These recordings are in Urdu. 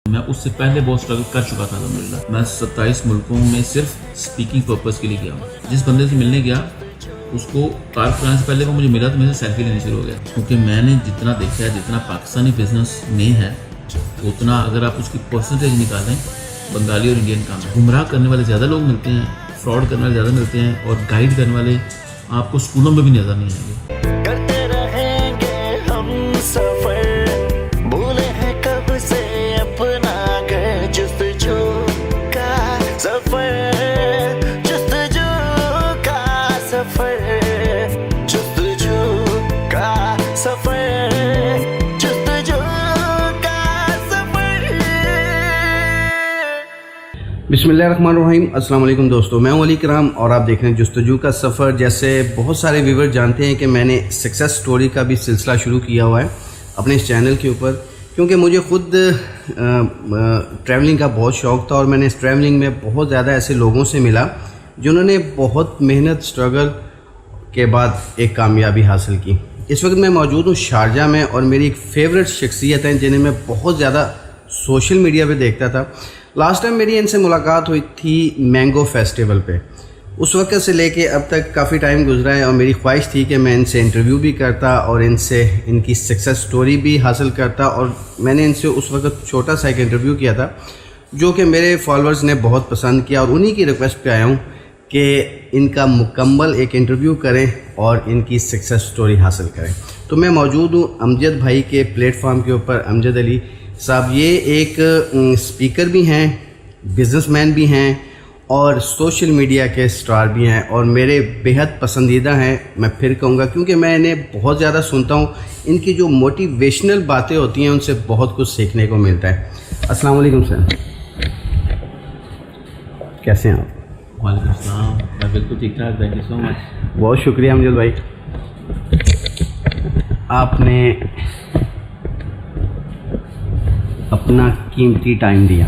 میں اس سے پہلے بہت اسٹرگل کر چکا تھا الحمدللہ. میں 27 ملکوں میں صرف اسپیکنگ پرپز کے لیے گیا ہوں. جس بندے سے ملنے گیا اس کو کار کرانے سے پہلے وہ مجھے ملا تو میرے سے سیلفی لینے شروع ہو گیا. کیونکہ میں نے جتنا دیکھا ہے, جتنا پاکستانی بزنس میں ہے اتنا اگر آپ اس کی پرسنٹیج نکالیں بنگالی اور انڈین کام ہے. گمراہ کرنے والے زیادہ لوگ ملتے ہیں, فراڈ کرنے والے زیادہ ملتے ہیں, اور گائیڈ کرنے والے آپ کو اسکولوں میں بھی نظر نہیں آئیں گے. کرتے رہیں گے ہم سفر, بھولے ہیں کب سے اپنا گھر, جستجو کا سفر, جستجو کا سفر, جستجو کا سفر, جستجو کا سفر. بسم اللہ الرحمن الرحیم. السلام علیکم دوستو, میں ہوں علی کرام اور آپ دیکھ رہے ہیں جستجو کا سفر. جیسے بہت سارے ویور جانتے ہیں کہ میں نے سکسیس سٹوری کا بھی سلسلہ شروع کیا ہوا ہے اپنے اس چینل کے اوپر, کیونکہ مجھے خود ٹریولنگ کا بہت شوق تھا اور میں نے اس ٹریولنگ میں بہت زیادہ ایسے لوگوں سے ملا جنہوں نے بہت محنت سٹرگل کے بعد ایک کامیابی حاصل کی. اس وقت میں موجود ہوں شارجہ میں اور میری ایک فیوریٹ شخصیت ہیں جنہیں میں بہت زیادہ سوشل میڈیا پہ دیکھتا تھا. لاسٹ ٹائم میری ان سے ملاقات ہوئی تھی مینگو فیسٹیول پہ. اس وقت سے لے کے اب تک کافی ٹائم گزرا ہے اور میری خواہش تھی کہ میں ان سے انٹرویو بھی کرتا اور ان سے ان کی سکسیس سٹوری بھی حاصل کرتا. اور میں نے ان سے اس وقت چھوٹا سا ایک انٹرویو کیا تھا جو کہ میرے فالوورز نے بہت پسند کیا, اور انہی کی ریکویسٹ پہ آیا ہوں کہ ان کا مکمل ایک انٹرویو کریں اور ان کی سکسیس سٹوری حاصل کریں. تو میں موجود ہوں امجد بھائی کے پلیٹ فارم کے اوپر. امجد علی صاحب یہ ایک اسپیکر بھی ہیں, بزنس مین بھی ہیں اور سوشل میڈیا کے سٹار بھی ہیں, اور میرے بیحد پسندیدہ ہیں. میں پھر کہوں گا کیونکہ میں انہیں بہت زیادہ سنتا ہوں, ان کی جو موٹیویشنل باتیں ہوتی ہیں ان سے بہت کچھ سیکھنے کو ملتا ہے. السلام علیکم سر, کیسے ہیں آپ؟ وعلیکم السلام. میں بالکل ٹھیک ٹھاک, تھینک یو سو مچ. بہت شکریہ امجد بھائی, آپ نے اپنا قیمتی ٹائم دیا.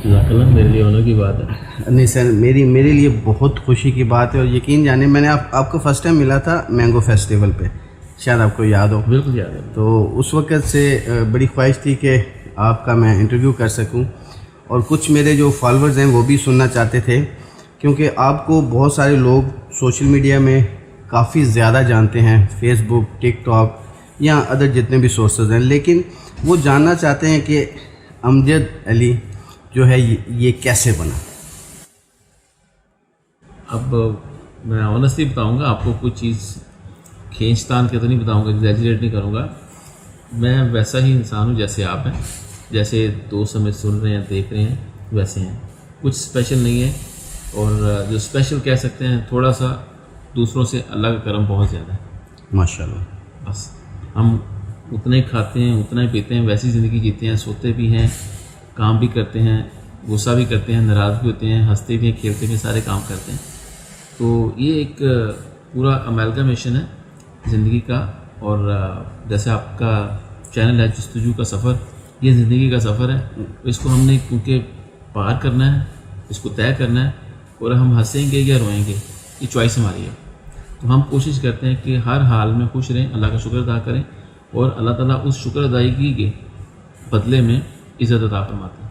جزاک اللہ, میرے لیے آنر کی بات ہے. نہیں سر, میرے لیے بہت خوشی کی بات ہے, اور یقین جانے میں نے آپ کو فرسٹ ٹائم ملا تھا مینگو فیسٹیول پہ, شاید آپ کو یاد ہو. بالکل یاد ہے. تو اس وقت سے بڑی خواہش تھی کہ آپ کا میں انٹرویو کر سکوں, اور کچھ میرے جو فالوورز ہیں وہ بھی سننا چاہتے تھے کیونکہ آپ کو بہت سارے لوگ سوشل میڈیا میں کافی زیادہ جانتے ہیں, فیس بک, ٹک ٹاک یا ادر جتنے بھی سورسز ہیں, لیکن وہ جاننا چاہتے ہیں کہ امجد علی جو ہے یہ کیسے بنا. اب میں آنیسٹلی بتاؤں گا آپ کو, کوئی چیز کھینچ تان کے تو نہیں بتاؤں گا, ایگزیجریٹ نہیں کروں گا. میں ویسا ہی انسان ہوں جیسے آپ ہیں, جیسے دوست ہمیں سن رہے ہیں, دیکھ رہے ہیں, ویسے ہیں. کچھ اسپیشل نہیں ہے, اور جو اسپیشل کہہ سکتے ہیں تھوڑا سا دوسروں سے اللہ کا کرم بہت زیادہ ہے. ماشاءاللہ. بس ہم اتنا ہی کھاتے ہیں, اتنا ہی پیتے ہیں, ویسی زندگی جیتے ہیں, سوتے بھی ہیں, کام بھی کرتے ہیں, غصہ بھی کرتے ہیں, ناراض بھی ہوتے ہیں, ہنستے بھی ہیں, کھیلتے بھی ہیں, سارے کام کرتے ہیں. تو یہ ایک پورا امیلگمیشن ہے زندگی کا. اور جیسے آپ کا چینل ہے جستجو کا سفر, یہ زندگی کا سفر ہے. اس کو ہم نے کیونکہ پار کرنا ہے, اس کو طے کرنا ہے, اور ہم ہنسیں گے یا روئیں گے یہ چوائس ہماری ہے. تو ہم کوشش کرتے ہیں کہ ہر حال میں خوش رہیں, اللہ کا شکر ادا کریں, اور اللہ تعالیٰ اس شکر ادائیگی کے بدلے میں عزت عطا فرماتے ہیں.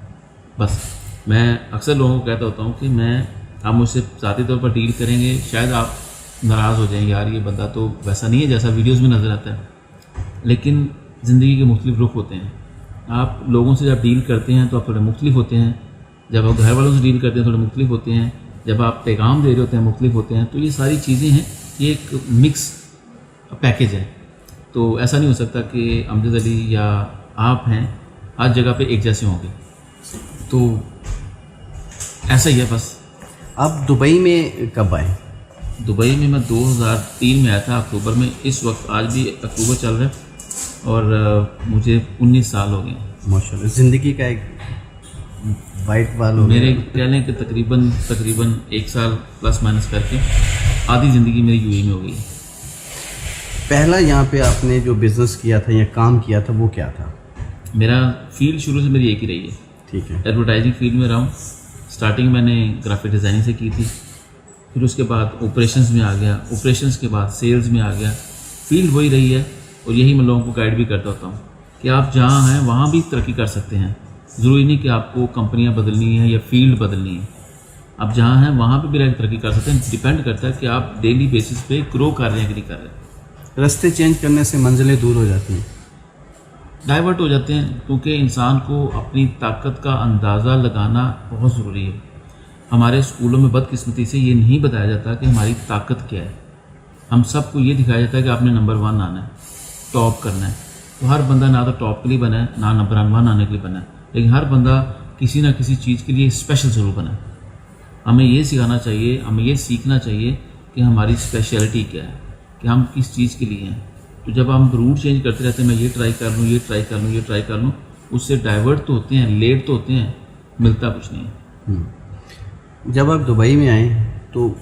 بس میں اکثر لوگوں کو کہتا ہوتا ہوں کہ آپ مجھ سے ذاتی طور پر ڈیل کریں گے, شاید آپ ناراض ہو جائیں, یار یہ بندہ تو ویسا نہیں ہے جیسا ویڈیوز میں نظر آتا ہے. لیکن زندگی کے مختلف رخ ہوتے ہیں. آپ لوگوں سے جب ڈیل کرتے ہیں تو آپ تھوڑے مختلف ہوتے ہیں, جب آپ گھر والوں سے ڈیل کرتے ہیں تھوڑے مختلف ہوتے ہیں, جب آپ پیغام دے رہے ہوتے ہیں مختلف ہوتے ہیں. تو یہ ساری چیزیں ہیں, یہ ایک مکس پیکیج ہے. تو ایسا نہیں ہو سکتا کہ امجد علی یا آپ ہیں ہر جگہ پہ ایک جیسے ہوں گے. تو ایسا ہی ہے بس. آپ دبئی میں کب آئے؟ دبئی میں 2003 میں آیا تھا, اکتوبر میں. اس وقت آج بھی اکتوبر چل رہا ہے اور مجھے 19 سال ہو گئے. ماشاءاللہ. زندگی کا ایک وائٹ بال ہو میرے کہہ لیں کہ تقریباً 1 سال پلس مائنس کر کے آدھی زندگی میری یو اے میں ہو گئی. پہلا یہاں پہ آپ نے جو بزنس کیا تھا یا کام کیا تھا وہ کیا تھا؟ میرا فیلڈ شروع سے میری ایک ہی رہی ہے. ٹھیک ہے. ایڈورٹائزنگ فیلڈ میں رہا ہوں. اسٹارٹنگ میں نے گرافک ڈیزائننگ سے کی تھی, پھر اس کے بعد آپریشنز میں آ گیا, آپریشنز کے بعد سیلز میں آ گیا. فیلڈ وہی رہی ہے, اور یہی میں لوگوں کو گائیڈ بھی کرتا ہوتا ہوں کہ آپ جہاں ہیں وہاں بھی ترقی کر سکتے ہیں, ضروری نہیں کہ آپ کو کمپنیاں بدلنی ہیں یا فیلڈ بدلنی ہے. آپ جہاں ہیں وہاں پہ بھی رہ ترقی کر سکتے ہیں. ڈیپینڈ کرتا ہے کہ آپ ڈیلی بیسس پہ گرو کر رہے ہیں کہ نہیں کر رہے ہیں. راستے چینج کرنے سے منزلیں دور ہو جاتی ہیں, ڈائیورٹ ہو جاتے ہیں, کیونکہ انسان کو اپنی طاقت کا اندازہ لگانا بہت ضروری ہے. ہمارے اسکولوں میں بدقسمتی سے یہ نہیں بتایا جاتا کہ ہماری طاقت کیا ہے. ہم سب کو یہ دکھایا جاتا ہے کہ آپ نے نمبر 1 آنا ہے, ٹاپ کرنا ہے. تو ہر بندہ نہ تو ٹاپ کے لیے بنا ہے نہ نمبر 1 آنے کے لیے بنا ہے, لیکن ہر بندہ کسی نہ کسی چیز کے لیے اسپیشل ضرور بنا ہے. ہمیں یہ سکھانا چاہیے, ہمیں یہ سیکھنا چاہیے کہ ہماری اسپیشلٹی کیا ہے, کہ ہم کس چیز کے لیے ہیں. تو جب ہم روٹ چینج کرتے رہتے ہیں, میں یہ ٹرائی کر لوں, یہ ٹرائی کر لوں, یہ ٹرائی کر لوں, اس سے ڈائیورٹ تو ہوتے ہیں, لیٹ تو ہوتے ہیں, ملتا کچھ نہیں ہے. جب آپ دبئی میں آئے تو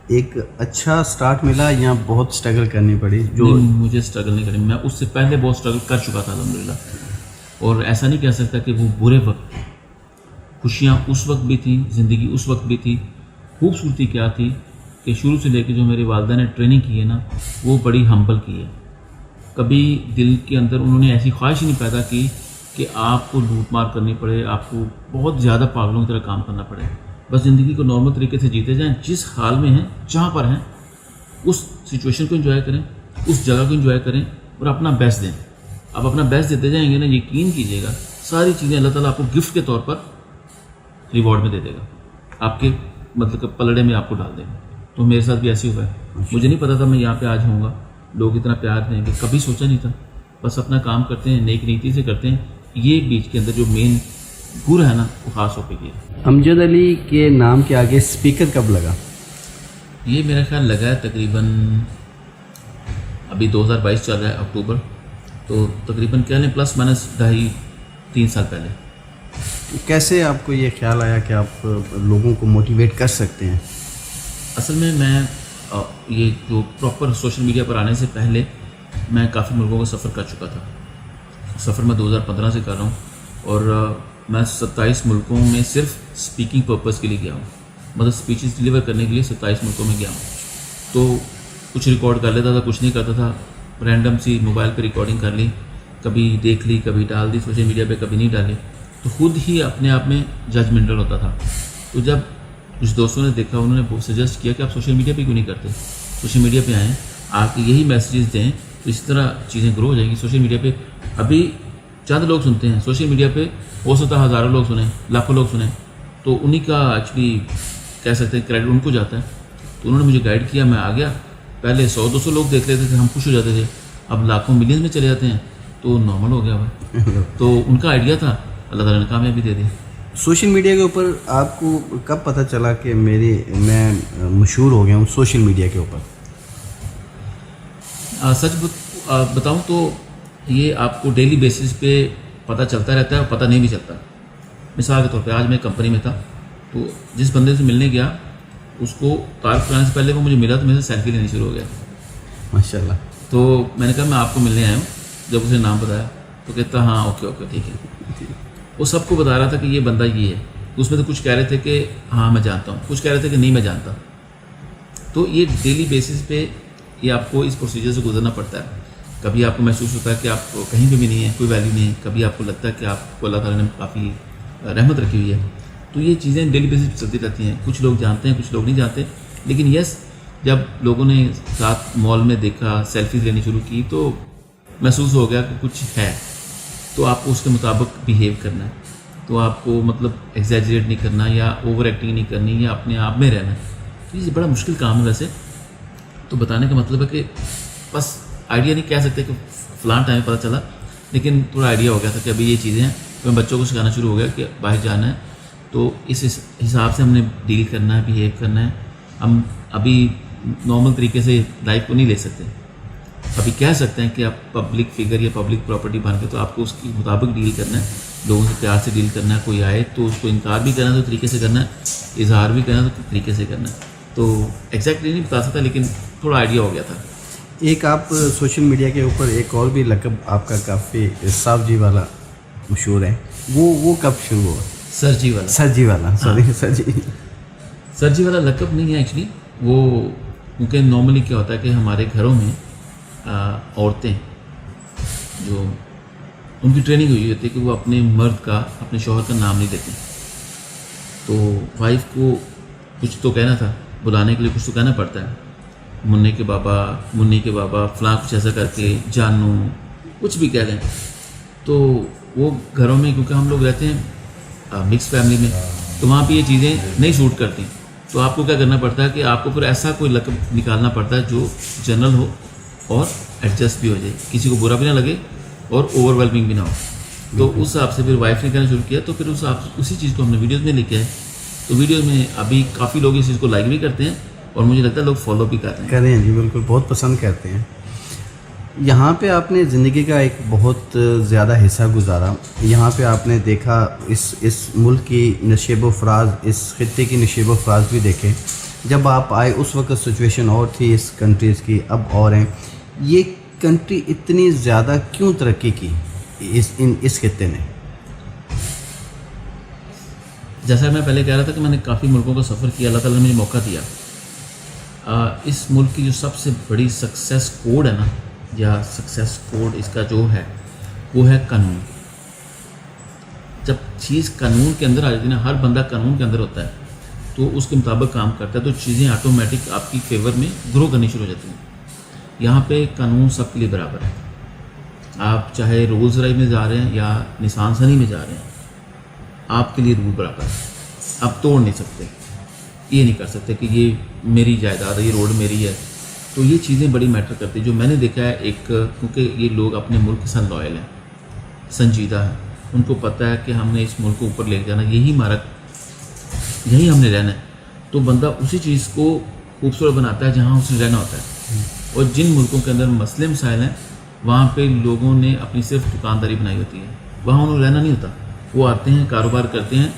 ایک اچھا سٹارٹ ملا یا بہت اسٹرگل کرنی پڑی؟ جو نہیں, مجھے اسٹرگل نہیں کرنی, میں اس سے پہلے بہت اسٹرگل کر چکا تھا الحمدللہ. اور ایسا نہیں کہہ سکتا کہ وہ برے وقت, خوشیاں اس وقت بھی تھیں, زندگی اس وقت بھی تھی. خوبصورتی کیا تھی کہ شروع سے لے کے جو میرے والدہ نے ٹریننگ کی ہے نا, وہ بڑی ہمبل کی ہے. کبھی دل کے اندر انہوں نے ایسی خواہش ہی نہیں پیدا کی کہ آپ کو لوٹ مار کرنی پڑے, آپ کو بہت زیادہ پاگلوں کی طرح کام کرنا پڑے. بس زندگی کو نارمل طریقے سے جیتے جائیں, جس حال میں ہیں, جہاں پر ہیں, اس سچویشن کو انجوائے کریں, اس جگہ کو انجوائے کریں اور اپنا بیسٹ دیں. آپ اپنا بیسٹ دیتے جائیں گے نا, یقین کیجیے گا ساری چیزیں اللہ تعالیٰ آپ کو گفٹ کے طور پر ریوارڈ میں دے دے گا, آپ کے مطلب کہ پلڑے میں آپ کو ڈال دے گا. تو میرے ساتھ بھی ایسے ہوا ہے. مجھے نہیں پتا تھا میں یہاں پہ آج ہوں گا, لوگ اتنا پیار دیں گے, کبھی سوچا نہیں تھا. بس اپنا کام کرتے ہیں, نیک نیتی سے کرتے ہیں. یہ بیچ کے اندر جو مین گر ہے نا, وہ خاص ہو کے گیا. امجد علی کے نام کے آگے اسپیکر کب لگا؟ یہ میرا خیال لگا ہے تقریباً, ابھی 2022 چل رہا ہے اکتوبر, تو تقریباً کیا لیں پلس مائنس 2.5-3 سال پہلے. کیسے آپ کو یہ خیال آیا کہ آپ لوگوں کو موٹیویٹ کر سکتے ہیں؟ اصل میں یہ جو پراپر سوشل میڈیا پر آنے سے پہلے میں کافی ملکوں کا سفر کر چکا تھا. سفر میں 2015 سے کر رہا ہوں, اور میں 27 ملکوں میں صرف اسپیکنگ پرپز کے لیے گیا ہوں. مطلب اسپیچز ڈیلیور کرنے کے لیے 27 ملکوں میں گیا ہوں. تو کچھ ریکارڈ کر لیتا تھا, کچھ نہیں کرتا تھا, رینڈم سی موبائل پہ ریکارڈنگ کر لی, کبھی دیکھ لی, کبھی ڈال دی سوشل میڈیا پہ, کبھی نہیں ڈالی. تو خود ہی اپنے آپ میں ججمنٹل ہوتا تھا. تو جب کچھ دوستوں نے دیکھا, انہوں نے سجیسٹ کیا کہ آپ سوشل میڈیا پہ کیوں نہیں کرتے, سوشل میڈیا پہ آئیں, آ کے یہی میسیجز دیں, تو اس طرح چیزیں گرو ہو جائیں گی. سوشل میڈیا پہ ابھی چند لوگ سنتے ہیں, سوشل میڈیا پہ ہو سکتا ہے ہزاروں لوگ سنیں, لاکھوں لوگ سنیں, تو انہی کا ایکچولی کہہ سکتے ہیں کریڈٹ ان کو جاتا ہے. تو انہوں نے مجھے گائیڈ کیا, میں آ گیا. پہلے 100-200 لوگ دیکھ لیتے تھے, ہم خوش ہو جاتے تھے, اب لاکھوں ملینز میں چلے جاتے ہیں, تو نارمل ہو گیا بھائی. تو ان کا آئیڈیا تھا, اللہ تعالیٰ نے کامیابی دے دی. سوشل میڈیا کے اوپر آپ کو کب پتہ چلا کہ میں مشہور ہو گیا ہوں سوشل میڈیا کے اوپر؟ سچ بتاؤں تو یہ آپ کو ڈیلی بیسس پہ پتہ چلتا رہتا ہے, اور پتہ نہیں بھی چلتا. مثال کے طور پہ آج میں کمپنی میں تھا, تو جس بندے سے ملنے گیا, اس کو تعارف کرانے سے پہلے وہ مجھے ملا تو میرے سے سیلفی لینی شروع ہو گیا. ماشاء اللہ. تو میں نے کہا میں آپ کو ملنے آیا ہوں. جب اسے نام بتایا تو کہتا ہاں اوکے ٹھیک ہے. وہ سب کو بتا رہا تھا کہ یہ بندہ یہ ہے. اس میں تو کچھ کہہ رہے تھے کہ ہاں میں جانتا ہوں, کچھ کہہ رہے تھے کہ نہیں میں جانتا. تو یہ ڈیلی بیسس پہ یہ آپ کو اس پروسیجر سے گزرنا پڑتا ہے. کبھی آپ کو محسوس ہوتا ہے کہ آپ کہیں پہ بھی نہیں ہے, کوئی ویلیو نہیں ہے. کبھی آپ کو لگتا ہے کہ آپ کو اللہ تعالیٰ نے کافی رحمت رکھی ہوئی ہے. تو یہ چیزیں ڈیلی بیسس پہ چلتی رہتی ہیں. کچھ لوگ جانتے ہیں, کچھ لوگ نہیں جانتے. لیکن یس, جب لوگوں نے ساتھ مال میں دیکھا, سیلفیز لینی شروع کی, تو محسوس ہو گیا کہ کچھ ہے. تو آپ کو اس کے مطابق بیہیو کرنا ہے. تو آپ کو مطلب ایگزیجریٹ نہیں کرنا, یا اوور ایکٹنگ نہیں کرنی, یا اپنے آپ میں رہنا. تو یہ بڑا مشکل کام ہے ویسے. تو بتانے کا مطلب ہے کہ بس آئیڈیا نہیں کہہ سکتے کہ فلاں ٹائم پتہ چلا, لیکن تھوڑا آئیڈیا ہو گیا تھا کہ ابھی یہ چیزیں ہیں. میں بچوں کو سکھانا شروع ہو گیا کہ باہر جانا ہے, تو اس حساب سے ہم نے ڈیل کرنا ہے, بیہیو کرنا ہے. ہم ابھی نارمل طریقے سے لائف کو نہیں لے سکتے. ابھی کہہ سکتے ہیں کہ آپ پبلک فگر یا پبلک پراپرٹی بن کے, تو آپ کو اس کے مطابق ڈیل کرنا ہے, لوگوں سے پیار سے ڈیل کرنا ہے. کوئی آئے تو اس کو انکار بھی کرنا ہے تو طریقے سے کرنا ہے, اظہار بھی کرنا ہے تو طریقے سے کرنا ہے. تو ایگزیکٹلی نہیں بتا سکتا, لیکن تھوڑا آئیڈیا ہو گیا تھا. ایک آپ سوشل میڈیا کے اوپر ایک اور بھی لقب آپ کا کافی صاحب جی والا مشہور ہے, وہ کب شروع ہوا؟ سر جی والا. سر جی والا لقب نہیں ہے ایکچولی وہ, کیونکہ نارملی کیا ہوتا ہے کہ ہمارے گھروں میں عورتیں جو ان کی ٹریننگ ہوئی ہوتی ہے کہ وہ اپنے مرد کا, اپنے شوہر کا نام نہیں دیتے. تو وائف کو کچھ تو کہنا تھا, بلانے کے لیے کچھ تو کہنا پڑتا ہے, منی کے بابا فلاں کچھ ایسا کر کے, جانو کچھ بھی کہہ لیں. تو وہ گھروں میں, کیونکہ ہم لوگ رہتے ہیں مکس فیملی میں, تو وہاں پہ یہ چیزیں نہیں سوٹ کرتی. تو آپ کو کیا کرنا پڑتا ہے کہ آپ کو پھر ایسا کوئی لقب نکالنا پڑتا ہے جو جنرل ہو اور ایڈجسٹ بھی ہو جائے, کسی کو برا بھی نہ لگے اور اوور ویلمنگ بھی نہ ہو. تو اس حساب سے پھر وائف نے کہنا شروع کیا. تو پھر اسی چیز کو ہم نے ویڈیوز میں لکھا ہے. تو ویڈیوز میں ابھی کافی لوگ اس چیز کو لائک بھی کرتے ہیں اور مجھے لگتا ہے لوگ فالو بھی کر رہے ہیں. جی بالکل, بہت پسند کرتے ہیں. یہاں پہ آپ نے زندگی کا ایک بہت زیادہ حصہ گزارا. یہاں پہ آپ نے دیکھا اس ملک کی نشیب و فراز, اس خطے کی نشیب و فراز بھی دیکھے. جب آپ آئے اس وقت سچویشن اور تھی اس کنٹریز کی, اب اور ہیں. یہ کنٹری اتنی زیادہ کیوں ترقی کی اس خطے نے؟ جیسا میں پہلے کہہ رہا تھا کہ میں نے کافی ملکوں کا سفر کیا, اللہ تعالیٰ نے مجھے موقع دیا. اس ملک کی جو سب سے بڑی سکسیس کوڈ ہے نا, یا سکسیس کوڈ اس کا جو ہے وہ ہے قانون. جب چیز قانون کے اندر آ جاتی ہے نا, ہر بندہ قانون کے اندر ہوتا ہے تو اس کے مطابق کام کرتا ہے, تو چیزیں آٹومیٹک آپ کی فیور میں گرو کرنی شروع ہو جاتی ہیں. یہاں پہ قانون سب کے لیے برابر ہے. آپ چاہے رولز رائے میں جا رہے ہیں یا نسان ثنی میں جا رہے ہیں, آپ کے لیے رول برابر ہے. آپ توڑ نہیں سکتے, یہ نہیں کر سکتے کہ یہ میری جائیداد ہے, یہ روڈ میری ہے. تو یہ چیزیں بڑی میٹر کرتی ہیں. جو میں نے دیکھا ہے ایک, کیونکہ یہ لوگ اپنے ملک کے ساتھ لائل ہیں, سنجیدہ ہیں, ان کو پتہ ہے کہ ہم نے اس ملک کو اوپر لے جانا, یہی ہمارا, یہی ہم نے رہنا ہے. تو بندہ اسی چیز کو خوبصورت بناتا ہے جہاں اسے رہنا ہوتا ہے. اور جن ملکوں کے اندر مسئلے مسائل ہیں وہاں پہ لوگوں نے اپنی صرف دکانداری بنائی ہوتی ہے, وہاں انہوں نے رہنا نہیں ہوتا. وہ آتے ہیں, کاروبار کرتے ہیں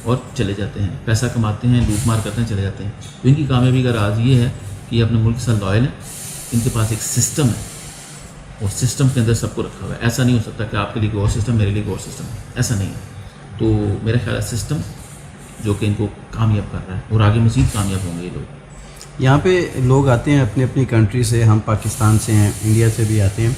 اور چلے جاتے ہیں, پیسہ کماتے ہیں, لوٹ مار کرتے ہیں, چلے جاتے ہیں. تو ان کی کامیابی کا راز یہ ہے کہ یہ اپنے ملک کے ساتھ لائل ہیں. ان کے پاس ایک سسٹم ہے, اور سسٹم کے اندر سب کو رکھا ہوا ہے. ایسا نہیں ہو سکتا کہ آپ کے لیے کوئی اور سسٹم, میرے لیے کوئی اور سسٹم, ایسا نہیں ہے. تو میرا خیال ہے سسٹم جو کہ ان کو کامیاب کر رہا ہے, اور آگے مزید کامیاب ہوں گے یہ لوگ. یہاں پہ لوگ آتے ہیں اپنی اپنی کنٹری سے, ہم پاکستان سے ہیں, انڈیا سے بھی آتے ہیں.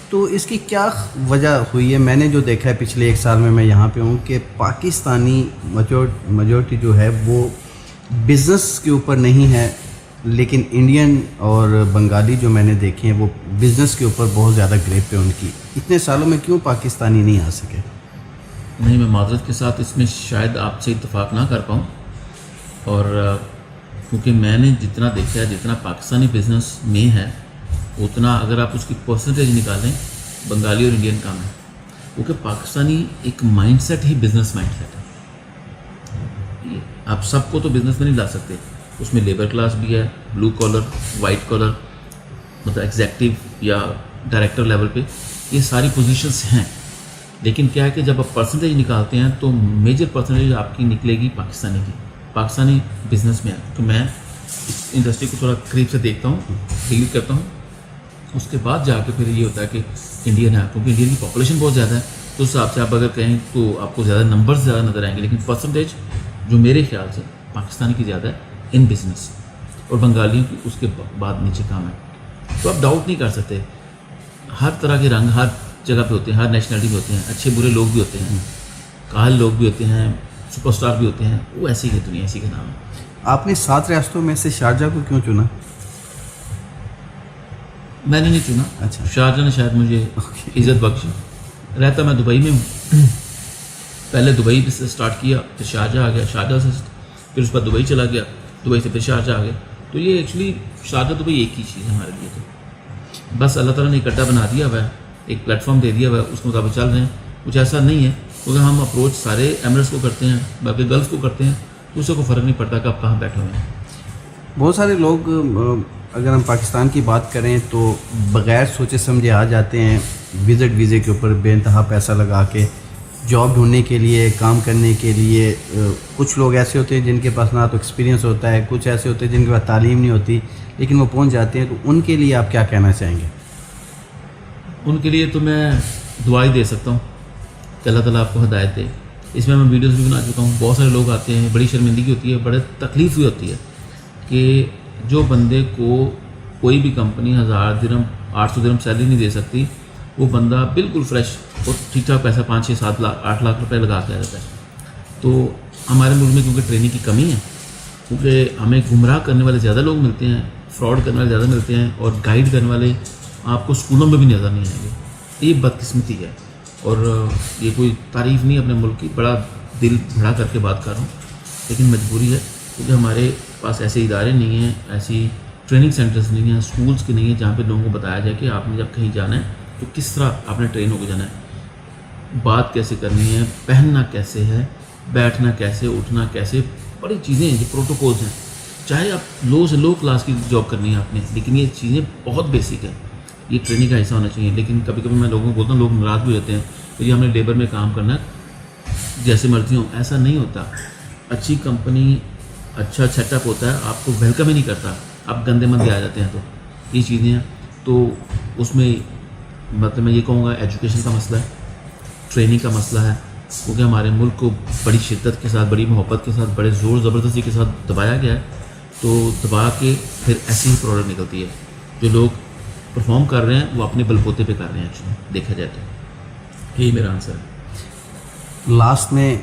تو اس کی کیا وجہ ہوئی ہے؟ میں نے جو دیکھا ہے پچھلے 1 سال میں یہاں پہ ہوں کہ پاکستانی میجورٹی جو ہے وہ بزنس کے اوپر نہیں ہے, لیکن انڈین اور بنگالی جو میں نے دیکھے ہیں وہ بزنس کے اوپر بہت زیادہ گریپ ہے ان کی. اتنے سالوں میں کیوں پاکستانی نہیں آ سکے؟ نہیں, میں معذرت کے ساتھ اس میں شاید آپ سے اتفاق نہ کر پاؤں. اور کیونکہ میں نے جتنا دیکھا ہے, جتنا پاکستانی بزنس میں ہے, اتنا اگر آپ اس کی پرسنٹیج نکالیں بنگالی اور انڈین کام ہے. کیونکہ پاکستانی ایک مائنڈ سیٹ ہی بزنس مائنڈ سیٹ ہے. آپ سب کو تو بزنس میں نہیں لا سکتے, اس میں لیبر کلاس بھی ہے, بلو کالر, وائٹ کالر, مطلب ایگزیکٹو یا ڈائریکٹر لیول پہ, یہ ساری پوزیشنس ہیں. لیکن کیا ہے کہ جب آپ پرسنٹیج نکالتے ہیں تو میجر پرسنٹیج آپ کی نکلے گی پاکستانی کی, پاکستانی بزنس میں. تو میں اس انڈسٹری کو تھوڑا قریب سے دیکھتا ہوں, ڈیل کرتا ہوں, اس کے بعد جا کے پھر یہ ہوتا ہے کہ انڈین ہے, کیونکہ انڈین کی پاپولیشن بہت زیادہ ہے. تو اس حساب سے آپ اگر کہیں تو آپ کو زیادہ نمبرز زیادہ نظر آئیں گے, لیکن پرسنٹیج جو میرے خیال سے پاکستانی کی زیادہ ہے ان بزنس, اور بنگالیوں کی اس کے بعد نیچے کام ہے. تو آپ ڈاؤٹ نہیں کر سکتے, ہر طرح کے رنگ ہر جگہ پہ ہوتے ہیں, ہر نیشنلٹی میں ہوتے ہیں, اچھے برے لوگ بھی ہوتے ہیں, کاہل لوگ بھی ہوتے ہیں, سپر اسٹار بھی ہوتے ہیں. وہ ایسی ہے دنیا, اسی کا نام ہے. آپ نے 7 ریاستوں میں سے شارجہ کو کیوں چنا؟ میں نے نہیں چنا. اچھا, شارجہ نے شاید مجھے عزت بخشی. رہتا میں دبئی میں ہوں, پہلے دبئی سے سٹارٹ کیا, پھر شارجہ آ گیا, شارجہ سے پھر اس بعد دبئی چلا گیا, دبئی سے پھر شارجہ آ گیا. تو یہ ایکچولی شارجہ دبئی ایک ہی چیز ہے ہمارے لیے. تو بس اللہ تعالیٰ نے اکٹھا بنا دیا ہوا ہے, ایک پلیٹ فارم دے دیا ہوا ہے, اس کے مطابق چل رہے ہیں. کچھ ایسا نہیں ہے کیونکہ ہم اپروچ سارے ایمریٹس کو کرتے ہیں, بلکہ گلف کو کرتے ہیں, تو اس کو فرق نہیں پڑتا کہ آپ کہاں بیٹھے ہوئے ہیں. بہت سارے لوگ اگر ہم پاکستان کی بات کریں تو بغیر سوچے سمجھے آ جاتے ہیں وزٹ ویزے کے اوپر, بے انتہا پیسہ لگا کے جاب ڈھونڈنے کے لیے, کام کرنے کے لیے. کچھ لوگ ایسے ہوتے ہیں جن کے پاس نہ تو ایکسپیرینس ہوتا ہے, کچھ ایسے ہوتے ہیں جن کے پاس تعلیم نہیں ہوتی, لیکن وہ پہنچ جاتے ہیں. تو ان کے لیے آپ کیا کہنا چاہیں گے؟ ان کے لیے تو میں دعائیں دے سکتا ہوں کہ اللہ تعالیٰ آپ کو ہدایت دے. اس میں ویڈیوز بھی بنا چکا ہوں. بہت سارے لوگ آتے ہیں, بڑی شرمندگی ہوتی ہے, بڑے تکلیف بھی ہوتی ہے کہ جو بندے کو کوئی بھی کمپنی 1000 درہم 800 درہم سیلری نہیں دے سکتی, وہ بندہ بالکل فریش اور ٹھیک ٹھاک پیسہ 5 6 7 لاکھ 8 لاکھ روپے لگا کے آ جاتا ہے. تو ہمارے ملک میں کیونکہ ٹریننگ کی کمی ہے, کیونکہ ہمیں گمراہ کرنے والے زیادہ لوگ ملتے ہیں, فراڈ کرنے والے زیادہ ملتے ہیں, اور گائیڈ کرنے والے آپ کو اسکولوں میں بھی نظر نہیں آئیں گے. یہ بدقسمتی ہے, اور یہ کوئی تعریف نہیں اپنے ملک کی, بڑا دل بڑھا کر کے بات کر رہا ہوں, لیکن مجبوری ہے کیونکہ ہمارے پاس ایسے ادارے نہیں ہیں, ایسی ٹریننگ سینٹرز نہیں ہیں, اسکولس کے نہیں ہیں جہاں پہ لوگوں کو بتایا جائے کہ آپ نے جب کہیں جانا ہے تو کس طرح آپ نے ٹرین ہو کے جانا ہے, بات کیسے کرنی ہے, پہننا کیسے ہے, بیٹھنا کیسے, اٹھنا کیسے, بڑی چیزیں ہیں جو پروٹوکولز ہیں. چاہے آپ لو سے لو کلاس کی جاب کرنی ہے آپ نے, لیکن یہ چیزیں بہت بیسک ہیں, یہ ٹریننگ کا حصہ ہونا چاہیے. لیکن کبھی کبھی میں لوگوں کو بولتا ہوں, لوگ ناراض بھی ہوتے ہیں کہ جی ہم نے لیبر میں کام کرنا ہے جیسے مرضی ہوں. ایسا نہیں ہوتا. اچھی کمپنی, اچھا سیٹ اپ ہوتا ہے, آپ کو ویلکم ہی نہیں کرتا, آپ گندے مندے آ جاتے ہیں. تو یہ چیزیں ہیں, تو اس میں مطلب میں یہ کہوں گا ایجوکیشن کا مسئلہ ہے, ٹریننگ کا مسئلہ ہے, کیونکہ ہمارے ملک کو بڑی شدت کے ساتھ, بڑی محبت کے ساتھ, بڑے زور زبردستی کے ساتھ دبایا گیا ہے. تو دبا کے پھر ایسی ہی پروڈکٹ نکلتی ہے. جو لوگ پرفارم کر رہے ہیں وہ اپنے بل بوتے پہ کر رہے ہیں. ایکچولی دیکھا جائے تو یہی میرا آنسر ہے. لاسٹ میں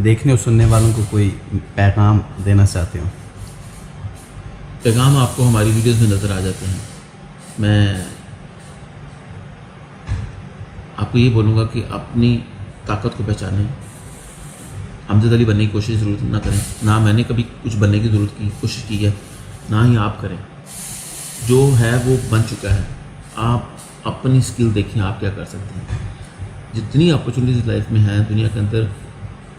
دیکھنے اور سننے والوں کو کوئی پیغام دینا چاہتے ہوں؟ پیغام آپ کو ہماری ویڈیوز میں نظر آ جاتے ہیں. میں آپ کو یہ بولوں گا کہ اپنی طاقت کو پہچانیں. امجد علی بننے کی کوشش ضرور نہ کریں. نہ میں نے کبھی کچھ بننے کی کوشش کی ہے, نہ ہی آپ کریں. جو ہے وہ بن چکا ہے. آپ اپنی اسکل دیکھیں, آپ کیا کر سکتے ہیں. جتنی اپرچونیٹیز لائف میں ہیں دنیا کے اندر,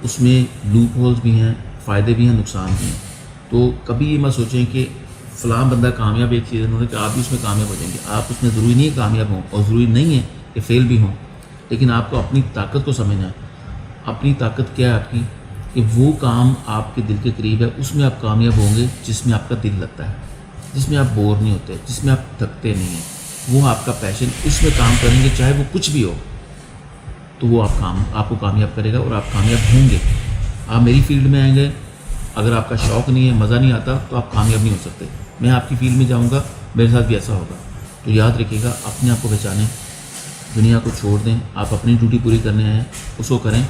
اس میں لوپ ہولز بھی ہیں, فائدے بھی ہیں, نقصان بھی ہیں. تو کبھی یہ مت سوچیں کہ فلاں بندہ کامیاب ایک چیز انہوں نے کہ آپ بھی اس میں کامیاب ہو جائیں گے. آپ اس میں ضروری نہیں ہے کامیاب ہوں, اور ضروری نہیں ہے کہ فیل بھی ہوں, لیکن آپ کو اپنی طاقت کو سمجھنا ہے. اپنی طاقت کیا ہے آپ کی, کہ وہ کام آپ کے دل کے قریب ہے, اس میں آپ کامیاب ہوں گے جس میں آپ کا دل لگتا ہے, جس میں آپ بور نہیں ہوتے, جس میں آپ تھکتے نہیں ہیں. وہ آپ کا پیشن, اس میں کام کریں گے چاہے وہ کچھ بھی ہو, تو وہ آپ کو کامیاب کرے گا اور آپ کامیاب ہوں گے. آپ میری فیلڈ میں آئیں گے, اگر آپ کا شوق نہیں ہے, مزہ نہیں آتا, تو آپ کامیاب نہیں ہو سکتے. میں آپ کی فیلڈ میں جاؤں گا, میرے ساتھ بھی ایسا ہوگا. تو یاد رکھیے گا, اپنے آپ کو پہچانیں, دنیا کو چھوڑ دیں. آپ اپنی ڈیوٹی پوری کرنے ہیں, اس کو کریں,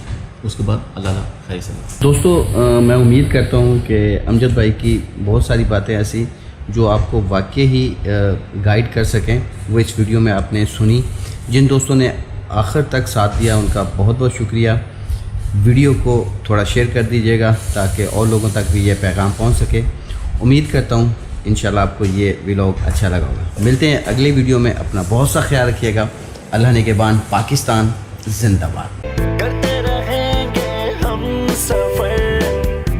اس کے بعد اللہ خیر سے. دوستو میں امید کرتا ہوں کہ امجد بھائی کی بہت ساری باتیں ایسی جو آپ کو واقعی ہی گائیڈ کر سکیں, وہ اس ویڈیو میں آپ نے سنی. جن دوستوں نے آخر تک ساتھ دیا ان کا بہت بہت شکریہ. ویڈیو کو تھوڑا شیئر کر دیجیے گا تاکہ اور لوگوں تک بھی یہ پیغام پہنچ سکے. امید کرتا ہوں انشاءاللہ آپ کو یہ ولاگ اچھا لگا ہوگا. ملتے ہیں اگلی ویڈیو میں. اپنا بہت سا خیال رکھیے گا. اللہ نگہبان. پاکستان زندہ باد. کرتے رہیں گے ہم سفر,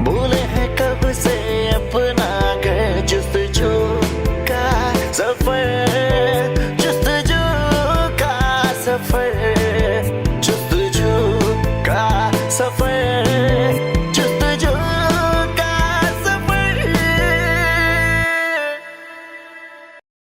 بھولے ہیں کب سے اپنا گھر, جستجو کا سفر, جستجو کا سفر.